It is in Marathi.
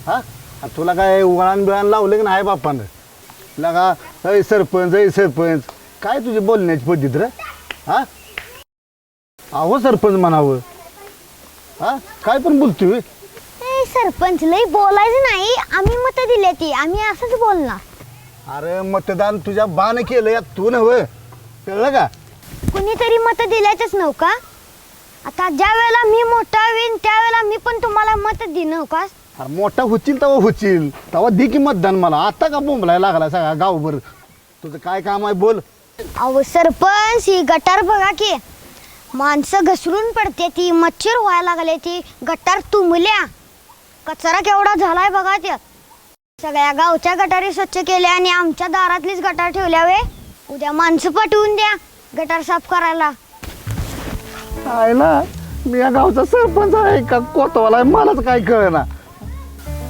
हा आणि तुला काय वळण बिळान लावलं की नाही बापानं लगा अय सरपंच काय तुझी बोलण्याची पद्धत रे हा अहो सरपंच म्हणावं हा काय पण बोलतोय ए सरपंच लई बोलायचं नाही आम्ही मत दिले ती आम्ही असंच बोलणार अरे मतदान तुझ्या बाण केलं या तू नव्हे कळलं का कुणीतरी मत दिल्याचंच नव्ह का आता ज्या वेळेला मी मोठा होईन त्यावेळेला मी पण तुम्हाला मत देईन का अरे मोठा होशील तेव्हा दे की मतदान मला आता का बोंबलायला लागला सगळा गावभर तुझं काय काम आहे बोल अहो सरपंच ही गटार बघा की माणसं घसरून पडते ती मच्छर व्हायला लागले ती गटार तुंबल्या कचरा केवढा झालाय बघा त्यात सगळ्या गावच्या गटारी स्वच्छ केल्या आणि आमच्या दारातलीच गटार ठेवल्या वे उद्या माणसं पाठवून द्या गटार साफ करायला आहे ना मी या गावचा सरपंच आहे का कोतवाला आहे मलाच काय कळना